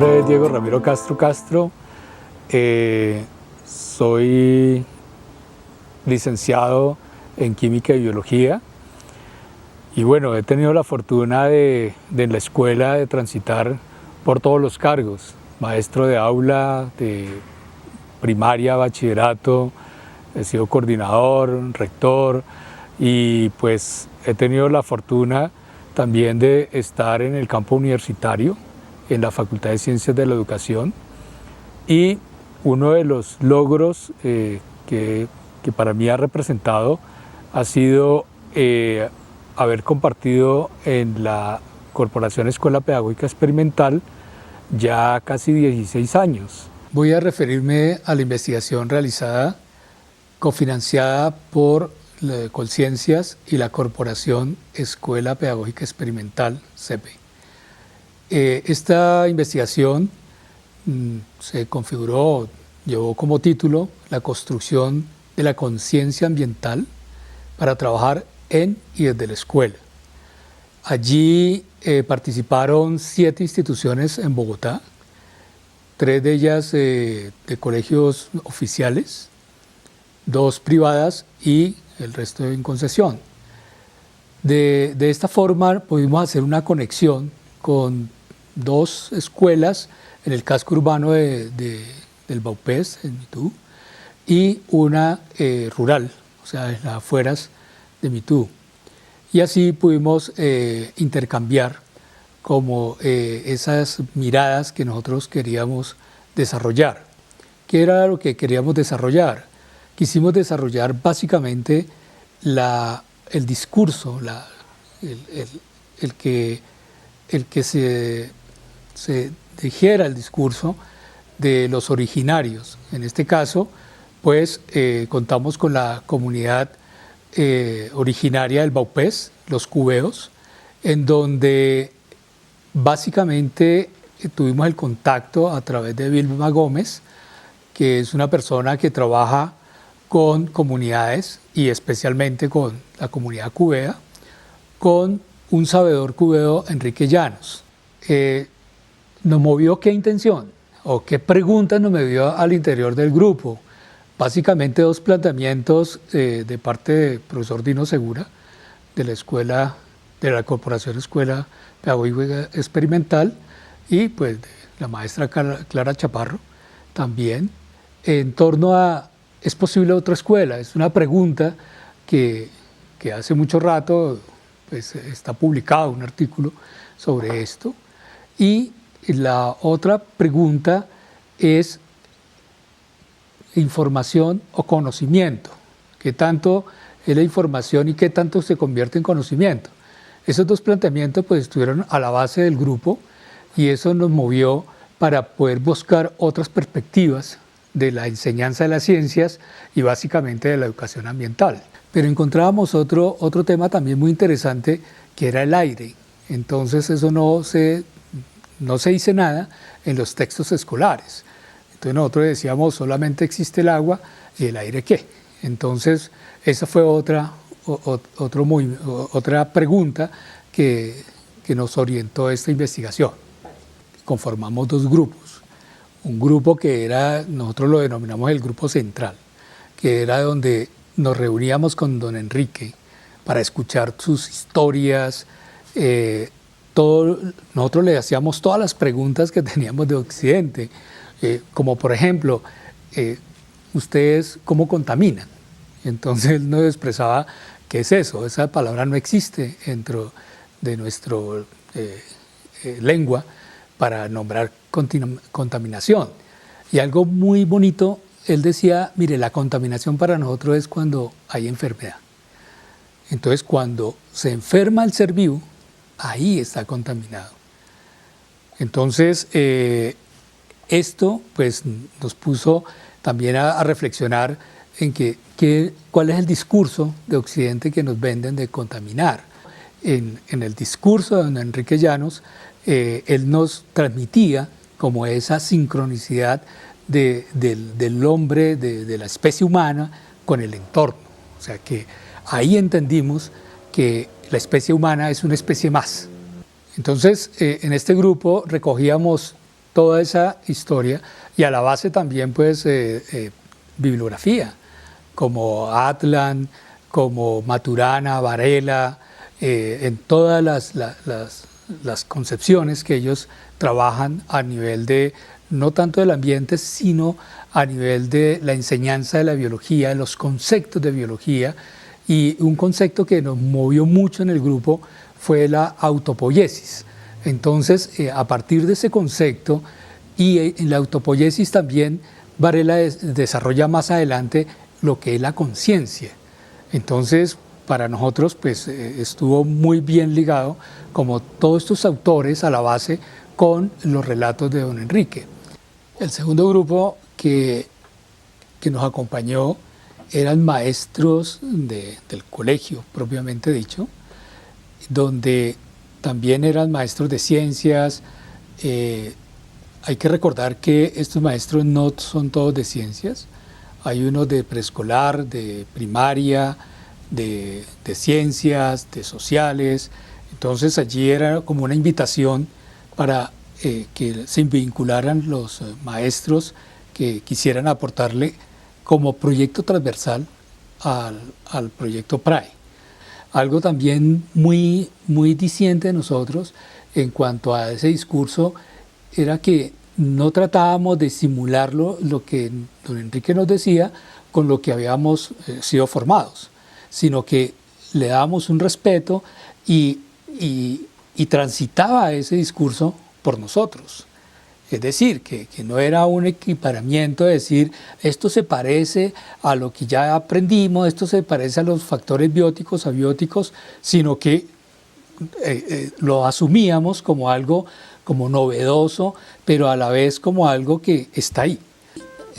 nombre es Diego Ramiro Castro Castro. Soy licenciado en Química y Biología. Y bueno, he tenido la fortuna de en la escuela de transitar por todos los cargos. Maestro de aula, de primaria, bachillerato, he sido coordinador, rector y pues he tenido la fortuna también de estar en el campo universitario, en la Facultad de Ciencias de la Educación, y uno de los logros que para mí ha representado ha sido haber compartido en la Corporación Escuela Pedagógica Experimental ya casi 16 años. Voy a referirme a la investigación realizada, cofinanciada por Colciencias y la Corporación Escuela Pedagógica Experimental, CEPE. Esta investigación se configuró, llevó como título la construcción de la conciencia ambiental para trabajar en y desde la escuela. Allí participaron 7 instituciones en Bogotá, 3 de ellas de colegios oficiales, 2 privadas y el resto en concesión. De esta forma pudimos hacer una conexión con 2 escuelas en el casco urbano del Baupés, en Mitú, y una rural, o sea, en las afueras de Mitú. Y así pudimos intercambiar como esas miradas que nosotros queríamos desarrollar. ¿Qué era lo que queríamos desarrollar? Quisimos desarrollar básicamente el discurso, el que se dijera el discurso de los originarios. En este caso, pues contamos con la comunidad originaria del Baupés, los cubeos, en donde básicamente tuvimos el contacto a través de Vilma Gómez, que es una persona que trabaja con comunidades y especialmente con la comunidad cubea, con un sabedor cubeo, Enrique Llanos. ¿Nos movió qué intención o qué preguntas nos movió al interior del grupo? Básicamente 2 planteamientos de parte del profesor Dino Segura, de la escuela, de la Corporación Escuela Pedagógica Experimental, y pues de la maestra Clara Chaparro también, en torno a ¿es posible otra escuela? Es una pregunta que hace mucho rato pues, está publicado un artículo sobre esto. Y la otra pregunta es información o conocimiento. ¿Qué tanto es la información y qué tanto se convierte en conocimiento? Esos 2 planteamientos pues, estuvieron a la base del grupo y eso nos movió para poder buscar otras perspectivas de la enseñanza de las ciencias y básicamente de la educación ambiental. Pero encontrábamos otro tema también muy interesante, que era el aire. Entonces eso no se dice nada en los textos escolares. Entonces nosotros decíamos, solamente existe el agua y el aire ¿qué? Entonces esa fue otra pregunta que nos orientó esta investigación. Conformamos 2 grupos. Un grupo que era, nosotros lo denominamos el grupo central, que era donde nos reuníamos con don Enrique para escuchar sus historias. Nosotros le hacíamos todas las preguntas que teníamos de Occidente, como por ejemplo, ¿ustedes cómo contaminan? Entonces él nos expresaba, ¿qué es eso? Esa palabra no existe dentro de nuestra lengua para nombrar contaminación. Y algo muy bonito, él decía, mire, la contaminación para nosotros es cuando hay enfermedad. Entonces, cuando se enferma el ser vivo, ahí está contaminado. Entonces, esto pues, nos puso también a reflexionar en cuál es el discurso de Occidente que nos venden de contaminar. En el discurso de don Enrique Llanos, él nos transmitía como esa sincronicidad del hombre, de la especie humana con el entorno. O sea que ahí entendimos que la especie humana es una especie más. Entonces, en este grupo recogíamos toda esa historia, y a la base también pues bibliografía, como Atlan, como Maturana, Varela, en todas las concepciones que ellos trabajan a nivel de, no tanto del ambiente, sino a nivel de la enseñanza de la biología, de los conceptos de biología. Y un concepto que nos movió mucho en el grupo fue la autopoiesis. Entonces, a partir de ese concepto y en la autopoiesis también, Varela desarrolla más adelante lo que es la conciencia. Entonces, para nosotros pues estuvo muy bien ligado, como todos estos autores, a la base con los relatos de don Enrique. El segundo grupo que nos acompañó eran maestros del colegio, propiamente dicho, donde también eran maestros de ciencias. Hay que recordar que estos maestros no son todos de ciencias. Hay unos de preescolar, de primaria, de ciencias, de sociales. Entonces allí era como una invitación para que se vincularan los maestros que quisieran aportarle como proyecto transversal al proyecto PRAE. Algo también muy diciente de nosotros en cuanto a ese discurso era que no tratábamos de simular lo que don Enrique nos decía con lo que habíamos sido formados, sino que le dábamos un respeto y transitaba ese discurso por nosotros. Es decir, que no era un equiparamiento de decir esto se parece a lo que ya aprendimos, esto se parece a los factores bióticos, abióticos, sino que lo asumíamos como algo como novedoso, pero a la vez como algo que está ahí.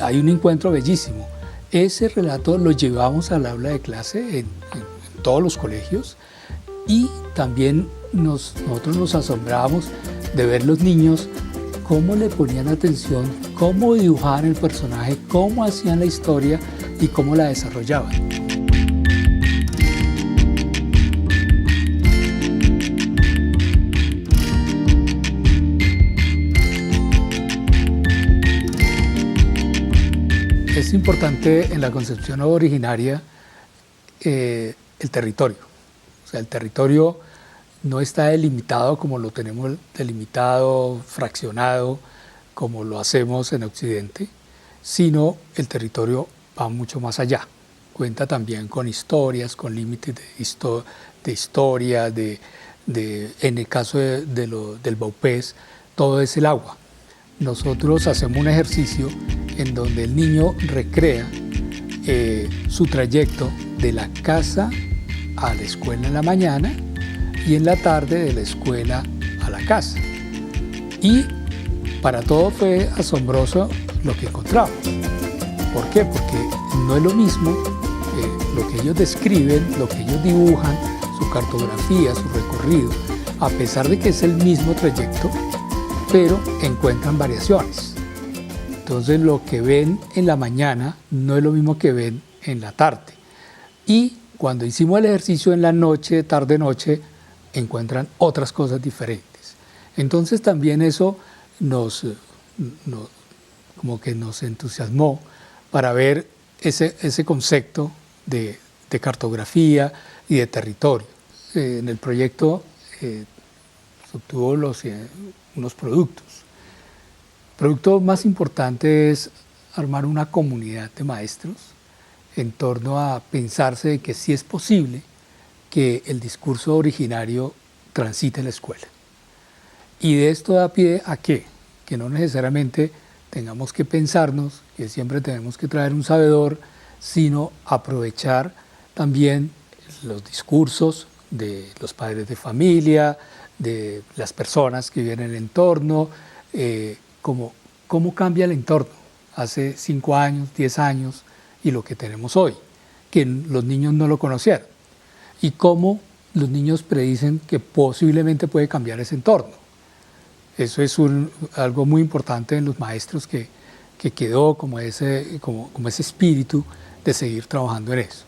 Hay un encuentro bellísimo. Ese relato lo llevamos al aula de clase en todos los colegios, y también nosotros nos asombrábamos de ver los niños cómo le ponían atención, cómo dibujaban el personaje, cómo hacían la historia y cómo la desarrollaban. Es importante en la concepción originaria el territorio. O sea, el territorio no está delimitado como lo tenemos delimitado, fraccionado, como lo hacemos en Occidente, sino el territorio va mucho más allá. Cuenta también con historias, con límites de historia, en el caso del Baupés, todo es el agua. Nosotros hacemos un ejercicio en donde el niño recrea su trayecto de la casa a la escuela en la mañana y en la tarde de la escuela a la casa. Y para todo fue asombroso lo que encontramos. ¿Por qué? Porque no es lo mismo lo que ellos describen, lo que ellos dibujan, su cartografía, su recorrido, a pesar de que es el mismo trayecto, pero encuentran variaciones. Entonces lo que ven en la mañana no es lo mismo que ven en la tarde. Y cuando hicimos el ejercicio en la noche, tarde-noche, encuentran otras cosas diferentes. Entonces también eso como que nos entusiasmó para ver ese concepto de cartografía y de territorio. En el proyecto se obtuvo unos productos. El producto más importante es armar una comunidad de maestros en torno a pensarse de que sí es posible que el discurso originario transite la escuela. Y de esto da pie a ¿qué? Que no necesariamente tengamos que pensarnos que siempre tenemos que traer un sabedor, sino aprovechar también los discursos de los padres de familia, de las personas que viven en el entorno, cómo cambia el entorno hace 5 años, 10 años y lo que tenemos hoy, que los niños no lo conocieron, y cómo los niños predicen que posiblemente puede cambiar ese entorno. Eso es algo muy importante en los maestros que quedó como ese espíritu de seguir trabajando en eso.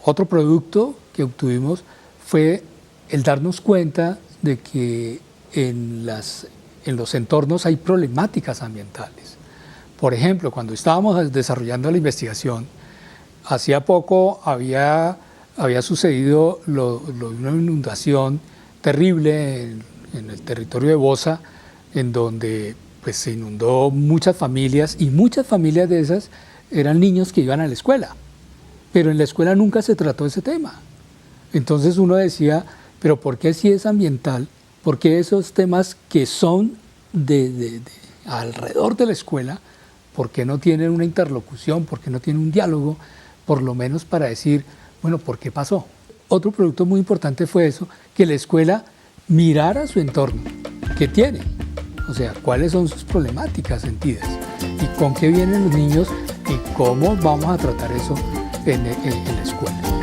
Otro producto que obtuvimos fue el darnos cuenta de que en los entornos hay problemáticas ambientales. Por ejemplo, cuando estábamos desarrollando la investigación, hacía poco había sucedido una inundación terrible en el territorio de Bosa, en donde pues, se inundó muchas familias, y muchas familias de esas eran niños que iban a la escuela, pero en la escuela nunca se trató ese tema. Entonces uno decía, pero ¿por qué si es ambiental? ¿Por qué esos temas que son alrededor de la escuela, por qué no tienen una interlocución, por qué no tienen un diálogo, por lo menos para decir, bueno, ¿por qué pasó? Otro producto muy importante fue eso, que la escuela mirara su entorno, ¿qué tiene? O sea, ¿cuáles son sus problemáticas sentidas? ¿Y con qué vienen los niños? ¿Y cómo vamos a tratar eso en la escuela?